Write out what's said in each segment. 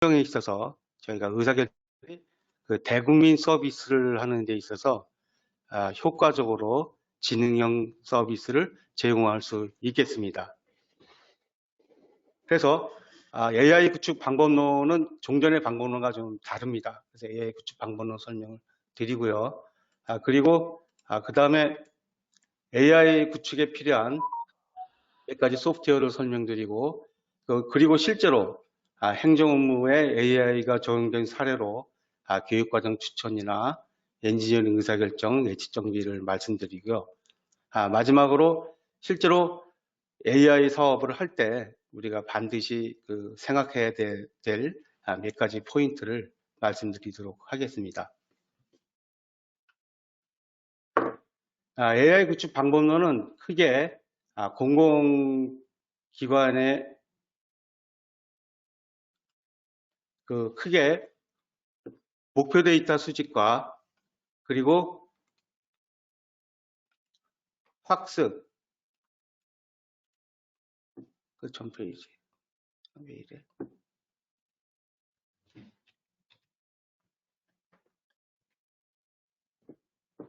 에 있어서 저희가 의사결정 그 대국민 서비스를 하는 데 있어서 효과적으로 지능형 서비스를 제공할 수 있겠습니다. 그래서 AI 구축 방법론은 종전의 방법론과 좀 다릅니다. 그래서 AI 구축 방법론 설명을 드리고요. 그리고 그 다음에 AI 구축에 필요한 몇 가지 소프트웨어를 설명드리고, 그리고 실제로 행정 업무에 AI가 적용된 사례로 교육과정 추천이나 엔지니어링 의사결정, 예측 정비를 말씀드리고요. 마지막으로 실제로 AI 사업을 할 때 우리가 반드시 생각해야 될 몇 가지 포인트를 말씀드리도록 하겠습니다. AI 구축 방법론은 크게 공공기관의 크게 목표 데이터 수집과 그리고 학습, 전 페이지 왜 이래?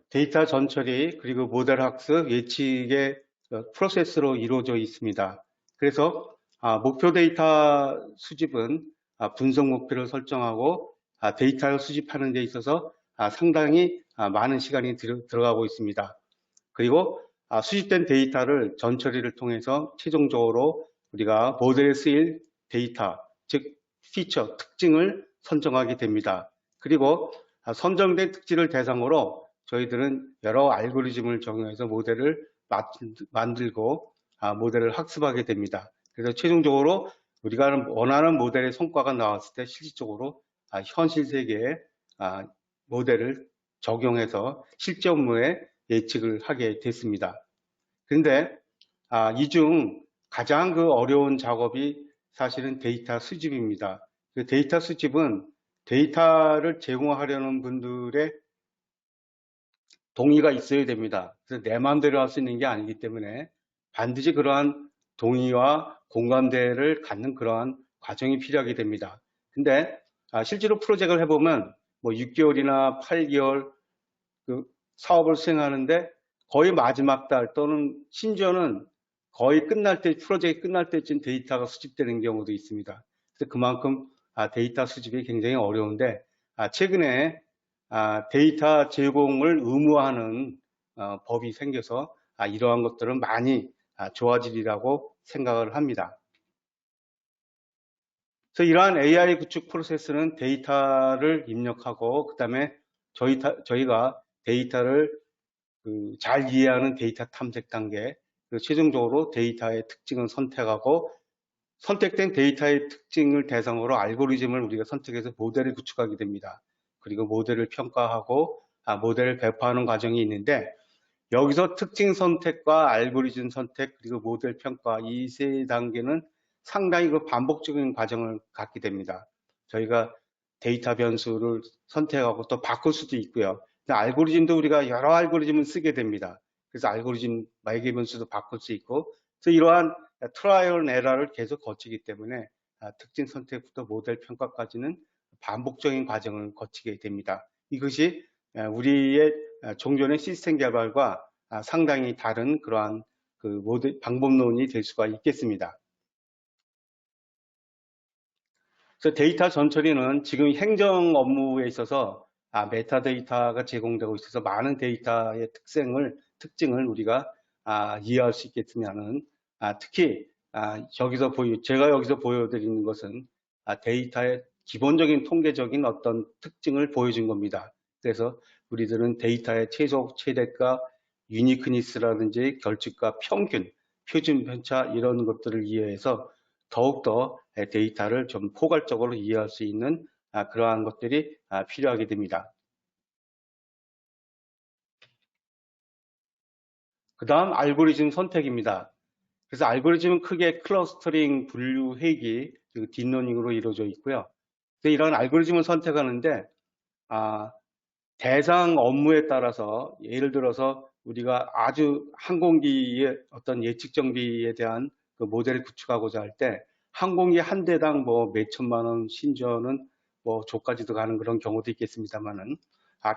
데이터 전처리 그리고 모델 학습 예측의 프로세스로 이루어져 있습니다. 그래서 목표 데이터 수집은 분석 목표를 설정하고 데이터를 수집하는 데 있어서 상당히 많은 시간이 들어가고 있습니다. 그리고 수집된 데이터를 전처리를 통해서 최종적으로 우리가 모델에 쓰일 데이터, 즉 피처, 특징을 선정하게 됩니다. 그리고 선정된 특징을 대상으로 저희들은 여러 알고리즘을 적용해서 모델을 만들고 모델을 학습하게 됩니다. 그래서 최종적으로 우리가 원하는 모델의 성과가 나왔을 때 실질적으로 현실 세계에 모델을 적용해서 실제 업무에 예측을 하게 됐습니다. 그런데 이 중 가장 어려운 작업이 사실은 데이터 수집입니다. 그 데이터 수집은 데이터를 제공하려는 분들의 동의가 있어야 됩니다. 그래서 내 마음대로 할 수 있는 게 아니기 때문에 반드시 그러한 동의와 공감대를 갖는 그러한 과정이 필요하게 됩니다. 근데 실제로 프로젝트를 해보면 뭐 6개월이나 8개월 사업을 수행하는데 거의 마지막 달 또는 심지어는 거의 끝날 때, 프로젝트 끝날 때쯤 데이터가 수집되는 경우도 있습니다. 그래서 그만큼 데이터 수집이 굉장히 어려운데 최근에 데이터 제공을 의무화하는 법이 생겨서 이러한 것들은 많이 좋아지리라고 생각을 합니다. 그래서 이러한 AI 구축 프로세스는 데이터를 입력하고 그 다음에 저희가 데이터를 잘 이해하는 데이터 탐색 단계, 그리고 최종적으로 데이터의 특징을 선택하고 선택된 데이터의 특징을 대상으로 알고리즘을 우리가 선택해서 모델을 구축하게 됩니다. 그리고 모델을 평가하고 모델을 배포하는 과정이 있는데 여기서 특징 선택과 알고리즘 선택 그리고 모델 평가 이 세 단계는 상당히 반복적인 과정을 갖게 됩니다. 저희가 데이터 변수를 선택하고 또 바꿀 수도 있고요. 알고리즘도 우리가 여러 알고리즘을 쓰게 됩니다. 그래서 알고리즘 마이개 변수도 바꿀 수 있고 그래서 이러한 트라이얼 에러를 계속 거치기 때문에 특징 선택부터 모델 평가까지는 반복적인 과정을 거치게 됩니다. 이것이 우리의 종전의 시스템 개발과 상당히 다른 그러한 모델 방법론이 될 수가 있겠습니다. 그래서 데이터 전처리는 지금 행정 업무에 있어서 메타데이터가 제공되고 있어서 많은 데이터의 특징을 우리가 이해할 수 있겠으면은 특히 제가 여기서 보여드리는 것은 데이터의 기본적인 통계적인 어떤 특징을 보여준 겁니다. 그래서 우리들은 데이터의 최소, 최대가, 유니크니스라든지 결집과 평균, 표준 편차 이런 것들을 이해해서 더욱더 데이터를 좀 포괄적으로 이해할 수 있는 그러한 것들이 필요하게 됩니다. 그 다음 알고리즘 선택입니다. 그래서 알고리즘은 크게 클러스터링, 분류, 회귀, 그리고 딥러닝으로 이루어져 있고요. 그래서 이런 알고리즘을 선택하는데 대상 업무에 따라서 예를 들어서 우리가 아주 항공기의 어떤 예측 정비에 대한 모델을 구축하고자 할 때 항공기 한 대당 뭐 몇천만 원, 심지어는 뭐 조까지도 가는 그런 경우도 있겠습니다만은,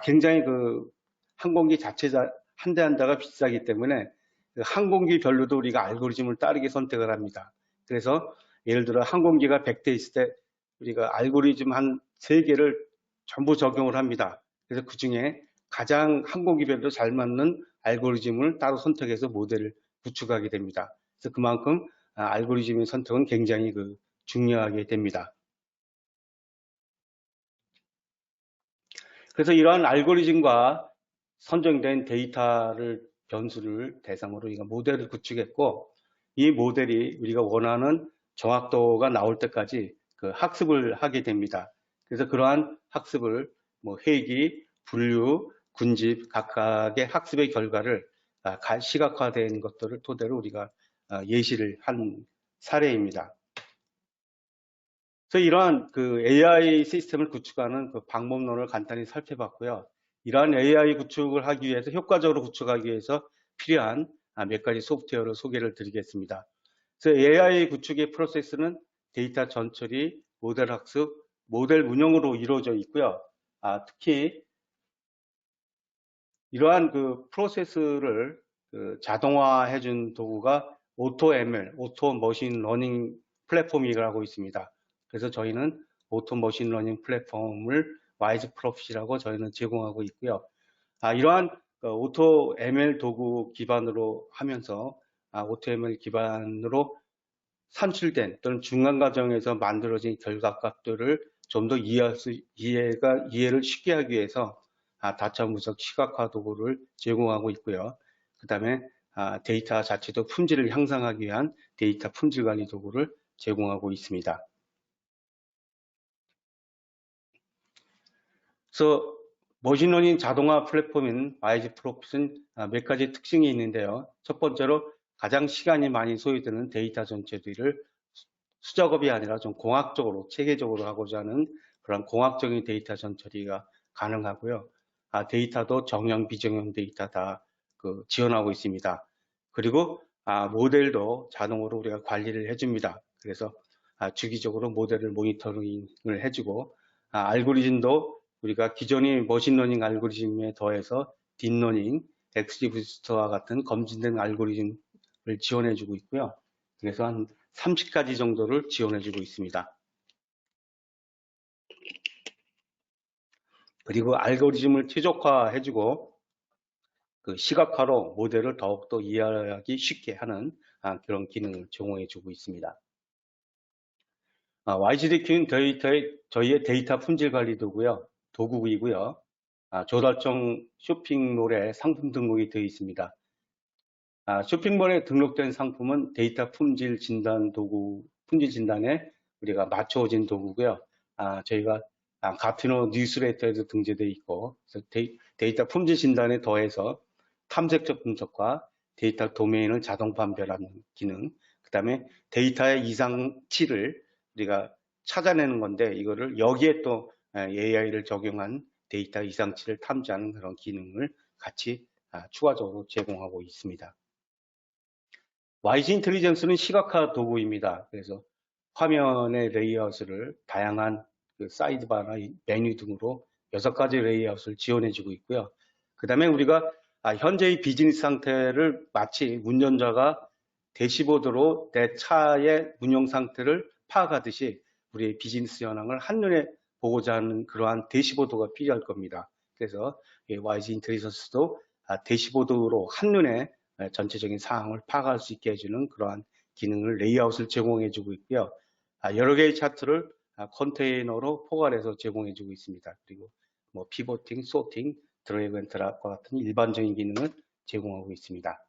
굉장히 그 항공기 자체 한 대 한 대가 비싸기 때문에 그 항공기별로도 우리가 알고리즘을 따르게 선택을 합니다. 그래서 예를 들어 항공기가 100대 있을 때 우리가 알고리즘 한 3개를 전부 적용을 합니다. 그래서 그 중에 가장 항공기별로 잘 맞는 알고리즘을 따로 선택해서 모델을 구축하게 됩니다. 그래서 그만큼 알고리즘의 선택은 굉장히 중요하게 됩니다. 그래서 이러한 알고리즘과 선정된 데이터를 변수를 대상으로 우리가 모델을 구축했고, 이 모델이 우리가 원하는 정확도가 나올 때까지 그 학습을 하게 됩니다. 그래서 그러한 학습을 뭐 회귀, 분류, 군집 각각의 학습의 결과를 시각화된 것들을 토대로 우리가 예시를 한 사례입니다. 그래서 이러한 그 AI 시스템을 구축하는 그 방법론을 간단히 살펴봤고요. 이러한 AI 구축을 하기 위해서 효과적으로 구축하기 위해서 필요한 몇 가지 소프트웨어를 소개를 드리겠습니다. 그래서 AI 구축의 프로세스는 데이터 전처리, 모델 학습, 모델 운영으로 이루어져 있고요. 특히 이러한 그 프로세스를 자동화해 준 도구가 AutoML, 오토 머신 러닝 플랫폼이라고 있습니다. 그래서 저희는 오토 머신 러닝 플랫폼을 와이즈 프로핏이라고 저희는 제공하고 있고요. 이러한 오토 ML 도구 기반으로 하면서 오토 ML 기반으로 산출된 또는 중간 과정에서 만들어진 결과값들을 좀 더 이해를 쉽게 하기 위해서 다차 분석 시각화 도구를 제공하고 있고요. 그 다음에 데이터 자체도 품질을 향상하기 위한 데이터 품질 관리 도구를 제공하고 있습니다. 그래서 머신러닝 자동화 플랫폼인 와이즈 프로핏은 몇 가지 특징이 있는데요. 첫 번째로 가장 시간이 많이 소요되는 데이터 전체들을 수작업이 아니라 좀 공학적으로, 체계적으로 하고자 하는 그런 공학적인 데이터 전처리가 가능하고요. 데이터도 정형, 비정형 데이터 다 지원하고 있습니다. 그리고 모델도 자동으로 우리가 관리를 해줍니다. 그래서 주기적으로 모델을 모니터링을 해주고 알고리즘도 우리가 기존의 머신러닝 알고리즘에 더해서 딥러닝, XGBoost와 같은 검증된 알고리즘을 지원해주고 있고요. 그래서 한 30가지 정도를 지원해주고 있습니다. 그리고 알고리즘을 최적화해주고 그 시각화로 모델을 더욱더 이해하기 쉽게 하는 그런 기능을 제공해주고 있습니다. YGDQ는 저희의 데이터 품질 관리 도구이고요. 조달청 쇼핑몰에 상품 등록이 되어 있습니다. 쇼핑몰에 등록된 상품은 데이터 품질 진단 도구, 품질 진단에 우리가 맞춰진 도구고요. 저희가 가티노 뉴스레터에도 등재되어 있고, 그래서 데이터 품질 진단에 더해서 탐색적 분석과 데이터 도메인을 자동 판별하는 기능, 그 다음에 데이터의 이상치를 우리가 찾아내는 건데, 이거를 여기에 또 AI를 적용한 데이터 이상치를 탐지하는 그런 기능을 같이 추가적으로 제공하고 있습니다. YG 인텔리전스는 시각화 도구입니다. 그래서 화면의 레이아웃을 다양한 사이드바나 메뉴 등으로 6가지 레이아웃을 지원해주고 있고요. 그 다음에 우리가 현재의 비즈니스 상태를 마치 운전자가 대시보드로 내 차의 운영 상태를 파악하듯이 우리의 비즈니스 현황을 한눈에 보고자 하는 그러한 대시보드가 필요할 겁니다. 그래서 YG 인텔리전스도 대시보드로 한눈에 전체적인 상황을 파악할 수 있게 해주는 그러한 기능을 레이아웃을 제공해주고 있고요. 여러 개의 차트를 컨테이너로 포괄해서 제공해주고 있습니다. 그리고 뭐 피보팅, 소팅, 드래그 앤 드랍과 같은 일반적인 기능을 제공하고 있습니다.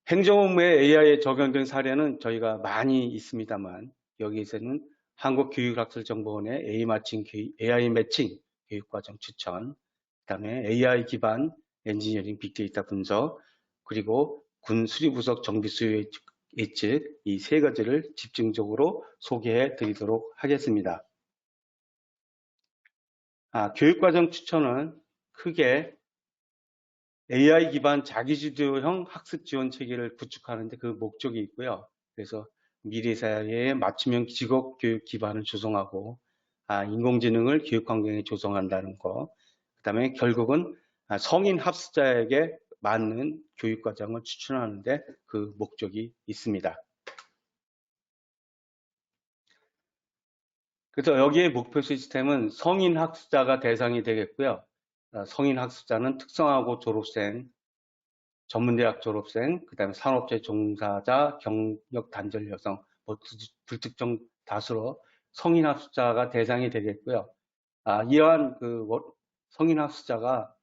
행정업무에 AI에 적용된 사례는 저희가 많이 있습니다만 여기에서는 한국교육학술정보원의 AI 매칭 교육과정 추천, 그다음에 AI 기반 엔지니어링 빅데이터 분석, 그리고 군 수리부속 정비 수요 예측 이 3가지를 집중적으로 소개해 드리도록 하겠습니다. 교육과정 추천은 크게 AI 기반 자기주도형 학습 지원 체계를 구축하는 데 그 목적이 있고요. 그래서 미래 사회의 맞춤형 직업 교육 기반을 조성하고 인공지능을 교육 환경에 조성한다는 거. 그다음에 결국은 성인 학습자에게 맞는 교육 과정을 추천하는데 그 목적이 있습니다. 그래서 여기에 목표 시스템은 성인 학습자가 대상이 되겠고요. 성인 학습자는 특성화고 졸업생, 전문대학 졸업생, 그다음에 산업재 종사자, 경력 단절 여성, 뭐 불특정 다수로 성인 학습자가 대상이 되겠고요. 이러한 성인 학습자가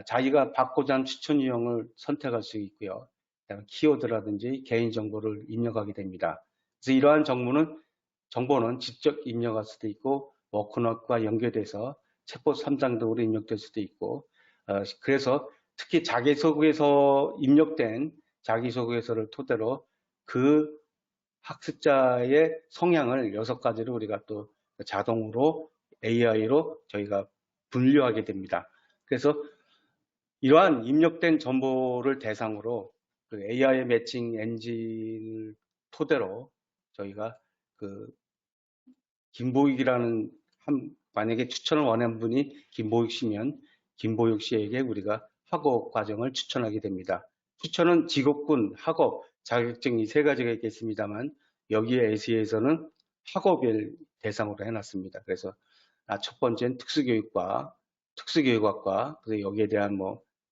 자기가 받고자 하는 추천 유형을 선택할 수 있고요. 그다음에 키워드라든지 개인정보를 입력하게 됩니다. 그래서 이러한 정보는 직접 입력할 수도 있고 워크넛과 연결돼서 챗봇 3장 등으로 입력될 수도 있고 그래서 특히 자기소개서 입력된 자기소개서를 토대로 그 학습자의 성향을 6가지를 우리가 또 자동으로 AI로 저희가 분류하게 됩니다. 그래서 이러한 입력된 정보를 대상으로 그 AI 매칭 엔진을 토대로 저희가 그 김보익이라는 만약에 추천을 원하는 분이 김보익 씨면 김보익 씨에게 우리가 학업 과정을 추천하게 됩니다. 추천은 직업군, 학업, 자격증 이 3가지가 있겠습니다만 여기에 SE에서는 학업을 대상으로 해놨습니다. 그래서 첫 번째는 특수교육학과, 그래서 여기에 대한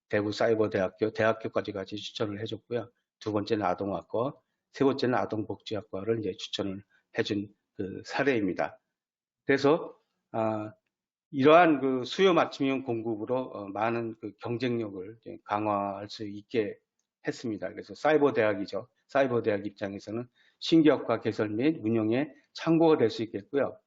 대구 사이버대학교, 대학교까지 같이 추천을 해줬고요. 두 번째는 아동학과, 세 번째는 아동복지학과를 이제 추천을 해준 그 사례입니다. 그래서 이러한 수요 맞춤형 공급으로 많은 경쟁력을 강화할 수 있게 했습니다. 그래서 사이버 대학이죠. 사이버 대학 입장에서는 신규학과 개설 및 운영에 참고가 될 수 있겠고요.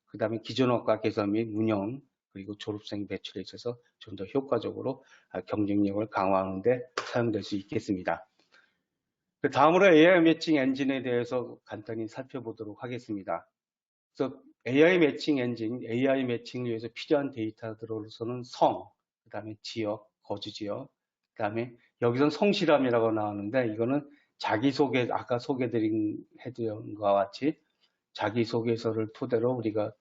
그 다음에 기존 학과 개설 및 운영 그리고 졸업생 배출에 있어서 좀 더 효과적으로 경쟁력을 강화하는 데 사용될 수 있겠습니다. 그 다음으로 AI 매칭 엔진에 대해서 간단히 살펴보도록 하겠습니다. 그래서 AI 매칭 엔진, AI 매칭을 위해서 필요한 데이터들로서는 성, 그 다음에 지역, 거주 지역, 그 다음에 여기서는 성실함이라고 나오는데 이거는 자기소개, 아까 소개드린 것과 같이 자기소개서를 토대로 우리가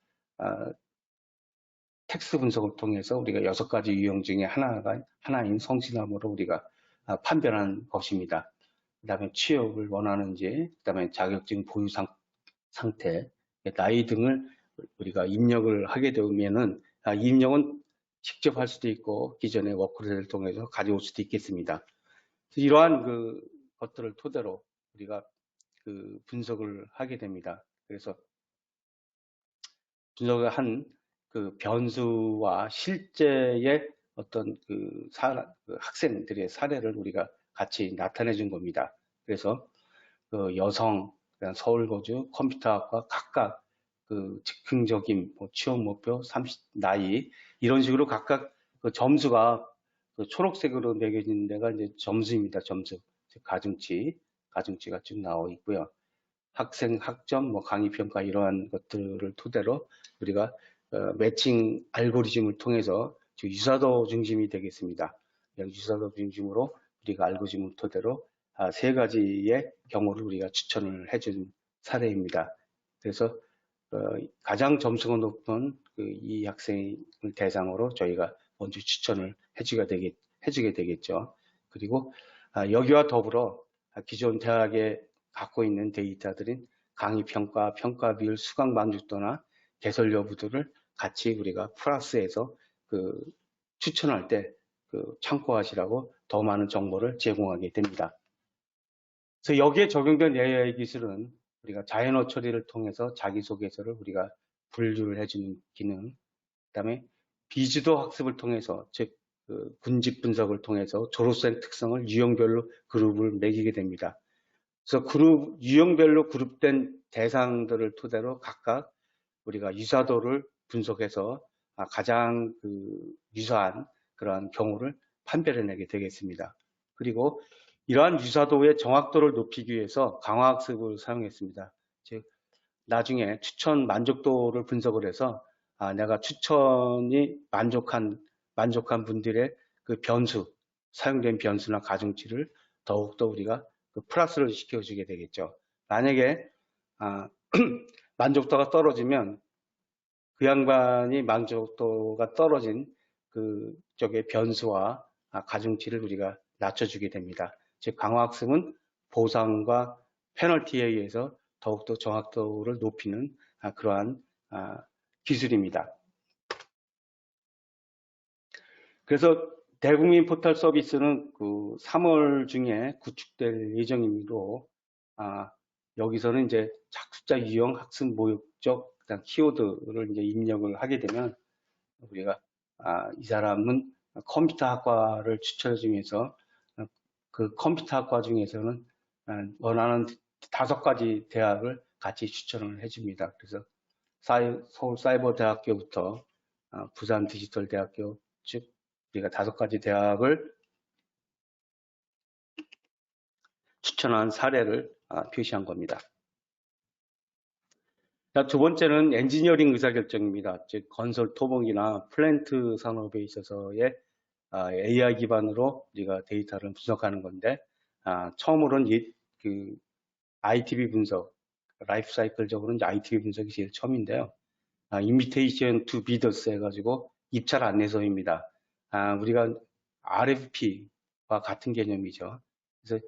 텍스트 분석을 통해서 우리가 6가지 유형 중에 하나인 성실함으로 우리가 판별한 것입니다. 그 다음에 취업을 원하는지, 그 다음에 자격증 보유 상태, 나이 등을 우리가 입력을 하게 되면은 입력은 직접 할 수도 있고 기존의 워크를 통해서 가져올 수도 있겠습니다. 이러한 것들을 토대로 우리가 분석을 하게 됩니다. 그래서 분석을 한 변수와 실제의 어떤 학생들의 사례를 우리가 같이 나타내 준 겁니다. 그래서 여성, 서울 거주, 컴퓨터학과 각각 즉흥적인 취업 목표, 나이 이런 식으로 각각 점수가 초록색으로 매겨진 데가 이제 점수입니다. 점수, 가중치가 쭉 나와 있고요. 학생 학점, 강의 평가 이러한 것들을 토대로 우리가 매칭 알고리즘을 통해서 유사도 중심이 되겠습니다. 유사도 중심으로 우리가 알고리즘을 토대로 3가지의 경우를 우리가 추천을 해준 사례입니다. 그래서 가장 점수가 높은 이 학생을 대상으로 저희가 먼저 추천을 해주게 되겠죠. 그리고 여기와 더불어 기존 대학에 갖고 있는 데이터들인 강의 평가, 평가 비율, 수강 만족도나 개설 여부들을 같이 우리가 플러스해서 추천할 때 참고하시라고 더 많은 정보를 제공하게 됩니다. 그래서 여기에 적용된 AI 기술은 우리가 자연어 처리를 통해서 자기소개서를 우리가 분류를 해주는 기능, 그다음에 비주도 학습을 통해서 즉 군집 분석을 통해서 졸업생 특성을 유형별로 그룹을 매기게 됩니다. 그래서 유형별로 그룹된 대상들을 토대로 각각 우리가 유사도를 분석해서 가장 유사한 그러한 경우를 판별해내게 되겠습니다. 그리고 이러한 유사도의 정확도를 높이기 위해서 강화학습을 사용했습니다. 즉 나중에 추천 만족도를 분석을 해서 내가 추천이 만족한 분들의 사용된 변수나 가중치를 더욱더 우리가 플러스를 시켜주게 되겠죠. 만약에 만족도가 떨어지면 그 양반이 만족도가 떨어진 그 쪽의 변수와 가중치를 우리가 낮춰주게 됩니다. 즉 강화학습은 보상과 페널티에 의해서 더욱더 정확도를 높이는 그러한 기술입니다. 그래서 대국민 포털 서비스는 그 3월 중에 구축될 예정이므로 여기서는 이제 학습자 유형 학습 목적 키워드를 이제 입력을 하게 되면 우리가 이 사람은 컴퓨터 학과를 추천해 주면서 그 컴퓨터 학과 중에서는 원하는 5가지 대학을 같이 추천을 해줍니다. 그래서 서울사이버대학교부터 부산디지털대학교 즉 우리가 5가지 대학을 추천한 사례를 표시한 겁니다. 두 번째는 엔지니어링 의사결정입니다. 즉 건설 토목이나 플랜트 산업에 있어서의 AI 기반으로 우리가 데이터를 분석하는 건데 처음으로는 그 ITB 분석, 라이프 사이클적으로는 이제 ITB 분석이 제일 처음인데요. 인비테이션 투 비더스 해가지고 입찰 안내서입니다. 우리가 RFP와 같은 개념이죠. 그래서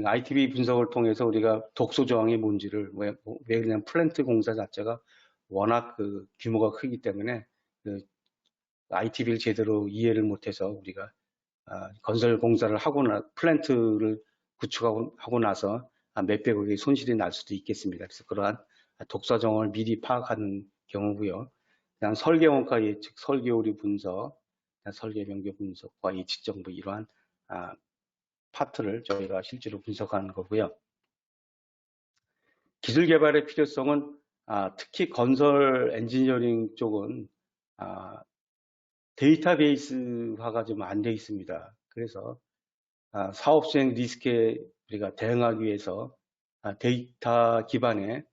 ITB 분석을 통해서 우리가 독소 저항이 뭔지를 왜 그냥 플랜트 공사 자체가 워낙 그 규모가 크기 때문에 그 ITB를 제대로 이해를 못해서 우리가 건설 공사를 하거나 플랜트를 구축하고 나서 몇백억의 손실이 날 수도 있겠습니다. 그래서 그러한 독사 정황을 미리 파악하는 경우고요. 그냥 설계 원가 예측, 설계 오류 분석, 설계 변경 분석과 예측 정보 이러한 파트를 저희가 실제로 분석하는 거고요. 기술 개발의 필요성은 특히 건설 엔지니어링 쪽은 데이터베이스화가 좀 안 돼 있습니다. 그래서 사업 수행 리스크에 우리가 대응하기 위해서 데이터 기반의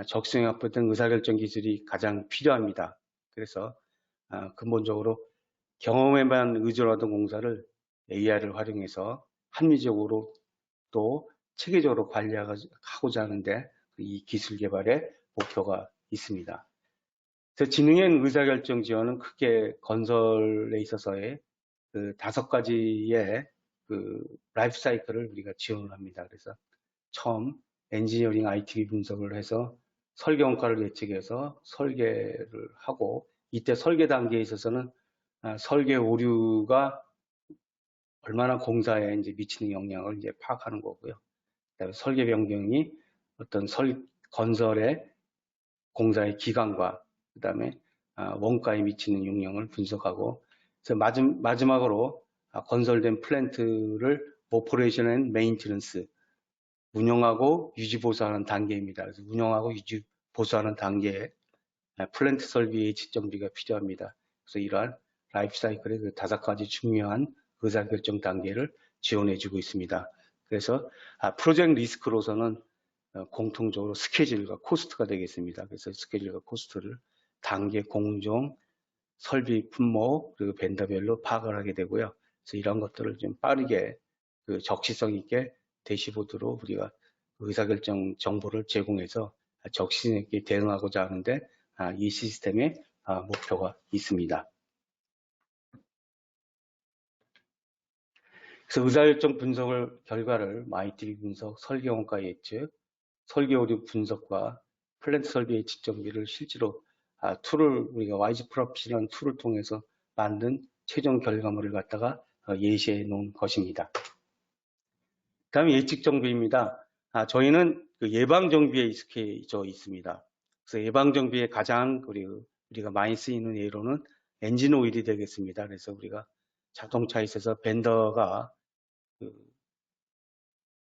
적성 확보된 의사결정 기술이 가장 필요합니다. 그래서 근본적으로 경험에만 의존하던 공사를 AI를 활용해서 합리적으로 또 체계적으로 관리하고자 하는데 이 기술 개발의 목표가 있습니다. 그래서 지능형 의사결정 지원은 크게 건설에 있어서의 그 5가지의 그 라이프 사이클을 우리가 지원을 합니다. 그래서 처음 엔지니어링 IT 분석을 해서 설계 원가를 예측해서 설계를 하고 이때 설계 단계에 있어서는 설계 오류가 얼마나 공사에 이제 미치는 영향을 이제 파악하는 거고요. 그다음에 설계 변경이 어떤 건설의 공사의 기간과 그다음에 원가에 미치는 영향을 분석하고 그래서 마지막으로 건설된 플랜트를 오퍼레이션 앤 메인티넌스 운영하고 유지 보수하는 단계입니다. 그래서 운영하고 유지 보수하는 단계에 플랜트 설비의 측정비가 필요합니다. 그래서 이러한 라이프 사이클의 그 5가지 중요한 의사결정 단계를 지원해주고 있습니다. 그래서 프로젝트 리스크로서는 공통적으로 스케줄과 코스트가 되겠습니다. 그래서 스케줄과 코스트를 단계 공정, 설비 품목, 그리고 벤더별로 파악을 하게 되고요. 그래서 이런 것들을 좀 빠르게 그 적시성 있게 대시보드로 우리가 의사결정 정보를 제공해서 적시성 있게 대응하고자 하는데 이 시스템의 목표가 있습니다. 그래서 의사결정 분석을 결과를 ITB 분석, 설계 원가 예측, 설계 오류 분석과 플랜트 설비의 측정비를 실제로 툴을 우리가 와이즈 프로핏이라는 툴을 통해서 만든 최종 결과물을 갖다가 예시해 놓은 것입니다. 다음에 예측 정비입니다. 저희는 그 예방 정비에 익숙해져 있습니다. 그래서 예방 정비에 가장 우리가 많이 쓰이는 예로는 엔진 오일이 되겠습니다. 그래서 우리가 자동차에 있어서 벤더가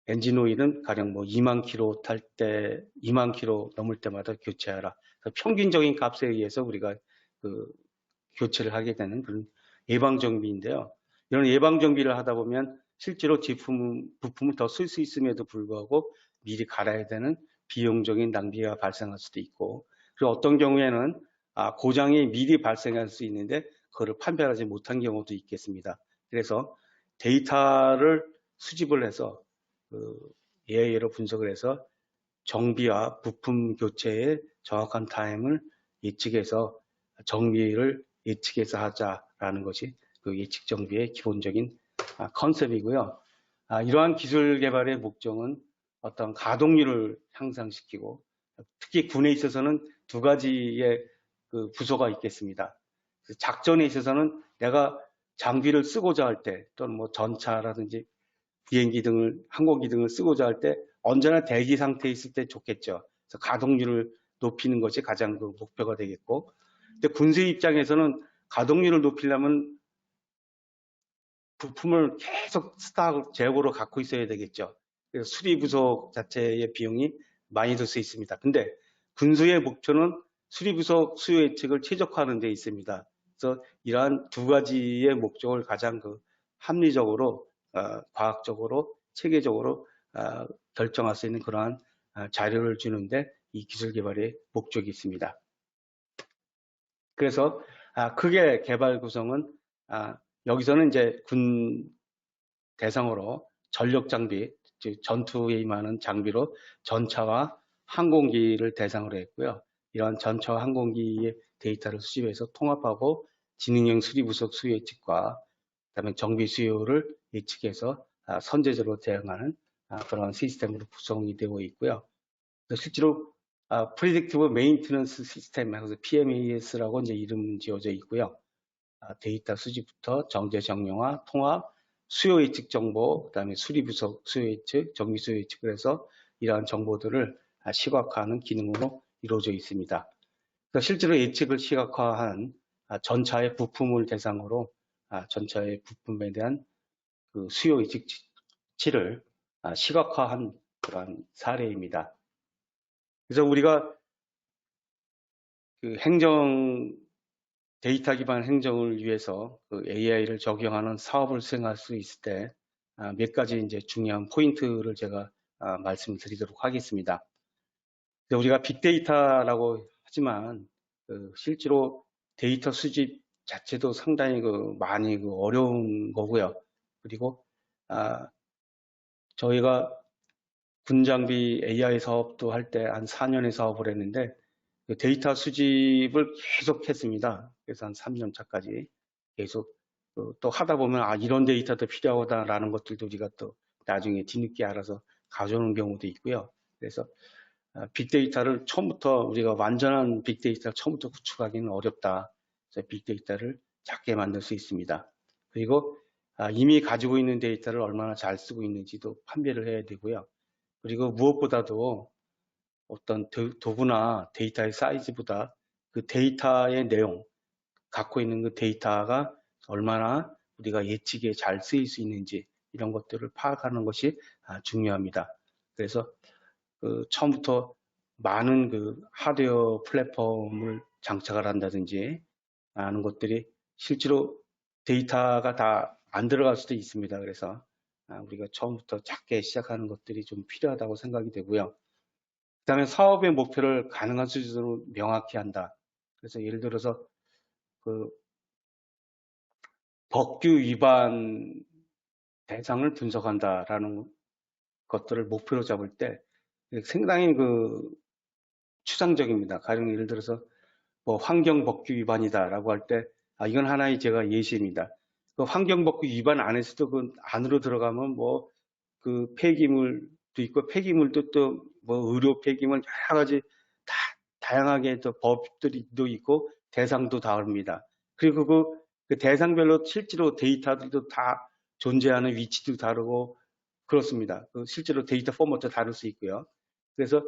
엔진 오일은 가령 뭐 2만 킬로 탈 때, 2만 킬로 넘을 때마다 교체하라. 평균적인 값에 의해서 우리가 교체를 하게 되는 그런 예방정비인데요. 이런 예방정비를 하다 보면 실제로 부품을 더 쓸 수 있음에도 불구하고 미리 갈아야 되는 비용적인 낭비가 발생할 수도 있고, 그리고 어떤 경우에는 고장이 미리 발생할 수 있는데 그거를 판별하지 못한 경우도 있겠습니다. 그래서 데이터를 수집을 해서 AI로 분석을 해서 정비와 부품 교체의 정확한 타임을 예측해서 정비를 예측해서 하자라는 것이 그 예측 정비의 기본적인 컨셉이고요. 이러한 기술 개발의 목적은 어떤 가동률을 향상시키고, 특히 군에 있어서는 두 가지의 그 부서가 있겠습니다. 작전에 있어서는 내가 장비를 쓰고자 할 때, 또는 뭐 전차라든지 비행기 등을, 항공기 등을 쓰고자 할 때 언제나 대기 상태에 있을 때 좋겠죠. 그래서 가동률을 높이는 것이 가장 그 목표가 되겠고, 근데 군수 입장에서는 가동률을 높이려면 부품을 계속 스탁 재고로 갖고 있어야 되겠죠. 그래서 수리 부속 자체의 비용이 많이 들 수 있습니다. 근데 군수의 목표는 수리 부속 수요 예측을 최적화하는 데 있습니다. 그래서 이러한 두 가지의 목적을 가장 그 합리적으로, 과학적으로, 체계적으로 결정할 수 있는 그러한 자료를 주는데 이 기술 개발의 목적이 있습니다. 그래서 크게 개발 구성은 여기서는 이제 군 대상으로 전력 장비, 즉 전투에 임하는 장비로 전차와 항공기를 대상으로 했고요. 이러한 전차와 항공기의 데이터를 수집해서 통합하고 지능형 수리 부속 수요 예측과 그다음에 정비 수요를 예측해서 선제적으로 대응하는 그런 시스템으로 구성이 되고 있고요. 실제로 Predictive Maintenance System, PMAS라고 이제 이름 지어져 있고요. 데이터 수집부터 정제 정량화, 통합, 수요 예측 정보, 그다음에 수리 부속 수요 예측, 정비 수요 예측을 해서 이러한 정보들을 시각화하는 기능으로 이루어져 있습니다. 그래서 실제로 예측을 시각화한 전차의 부품을 대상으로 전차의 부품에 대한 그 수요 예측치를 시각화한 그러한 사례입니다. 그래서 우리가 그 데이터 기반 행정을 위해서 그 AI를 적용하는 사업을 수행할 수 있을 때 몇 가지 이제 중요한 포인트를 제가 말씀드리도록 하겠습니다. 우리가 빅데이터라고 하지만 실제로 데이터 수집 자체도 상당히 많이 어려운 거고요. 그리고 저희가 군장비 AI 사업도 할 때 한 4년의 사업을 했는데 데이터 수집을 계속 했습니다. 그래서 한 3년 차까지 계속 또 하다 보면 이런 데이터도 필요하다라는 것들도 우리가 또 나중에 뒤늦게 알아서 가져오는 경우도 있고요. 그래서 빅데이터를 처음부터 우리가 완전한 빅데이터를 처음부터 구축하기는 어렵다. 그래서 빅데이터를 작게 만들 수 있습니다. 그리고 이미 가지고 있는 데이터를 얼마나 잘 쓰고 있는지도 판별을 해야 되고요. 그리고 무엇보다도 어떤 도구나 데이터의 사이즈보다 그 데이터의 내용, 갖고 있는 그 데이터가 얼마나 우리가 예측에 잘 쓰일 수 있는지 이런 것들을 파악하는 것이 중요합니다. 그래서 처음부터 많은 그 하드웨어 플랫폼을 장착을 한다든지 하는 것들이 실제로 데이터가 다 안 들어갈 수도 있습니다. 그래서 우리가 처음부터 작게 시작하는 것들이 좀 필요하다고 생각이 되고요. 그다음에 사업의 목표를 가능한 수준으로 명확히 한다. 그래서 예를 들어서 그 법규 위반 대상을 분석한다라는 것들을 목표로 잡을 때 상당히 추상적입니다. 가령 예를 들어서 뭐 환경법규 위반이다라고 할 때 이건 하나의 제가 예시입니다. 그 환경법규 위반 안에서도 그 안으로 들어가면 뭐 그 폐기물도 있고 폐기물도 또 뭐 의료 폐기물 여러 가지 다양하게 또 법들도 있고 대상도 다릅니다. 그리고 그 대상별로 실제로 데이터들도 다 존재하는 위치도 다르고 그렇습니다. 실제로 데이터 포맷도 다를 수 있고요. 그래서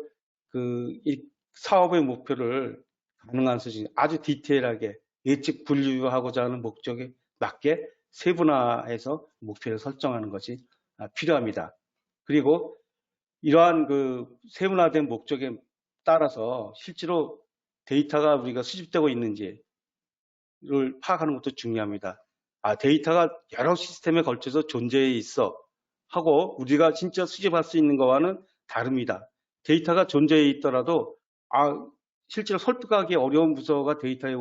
이 사업의 목표를 가능한 수준 아주 디테일하게 예측 분류하고자 하는 목적에 맞게 세분화해서 목표를 설정하는 것이 필요합니다. 그리고 이러한 세분화된 목적에 따라서 실제로 데이터가 우리가 수집되고 있는지를 파악하는 것도 중요합니다. 데이터가 여러 시스템에 걸쳐서 존재해 있어 하고 우리가 진짜 수집할 수 있는 것과는 다릅니다. 데이터가 존재해 있더라도 실제로 설득하기 어려운 부서가 데이터의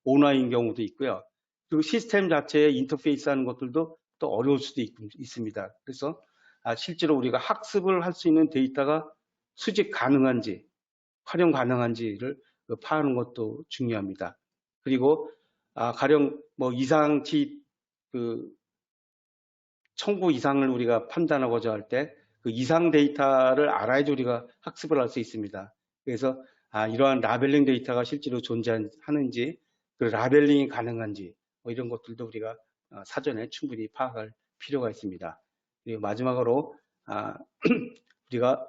오너인 경우도 있고요. 그리고 시스템 자체에 인터페이스 하는 것들도 또 어려울 수도 있습니다. 그래서 실제로 우리가 학습을 할 수 있는 데이터가 수집 가능한지, 활용 가능한지를 파악하는 것도 중요합니다. 그리고 가령 뭐 이상치 청구 이상을 우리가 판단하고자 할 때 그 이상 데이터를 알아야지 우리가 학습을 할 수 있습니다. 그래서 이러한 라벨링 데이터가 실제로 존재하는지, 그 라벨링이 가능한지 뭐 이런 것들도 우리가 사전에 충분히 파악할 필요가 있습니다. 그리고 마지막으로 우리가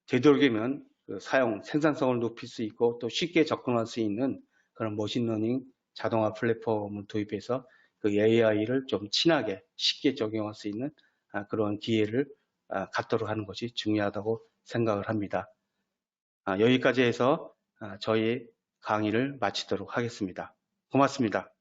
되도록이면 그 생산성을 높일 수 있고 또 쉽게 접근할 수 있는 그런 머신러닝 자동화 플랫폼을 도입해서 그 AI를 좀 친하게 쉽게 적용할 수 있는 그런 기회를 갖도록 하는 것이 중요하다고 생각을 합니다. 여기까지 해서 저희 강의를 마치도록 하겠습니다. 고맙습니다.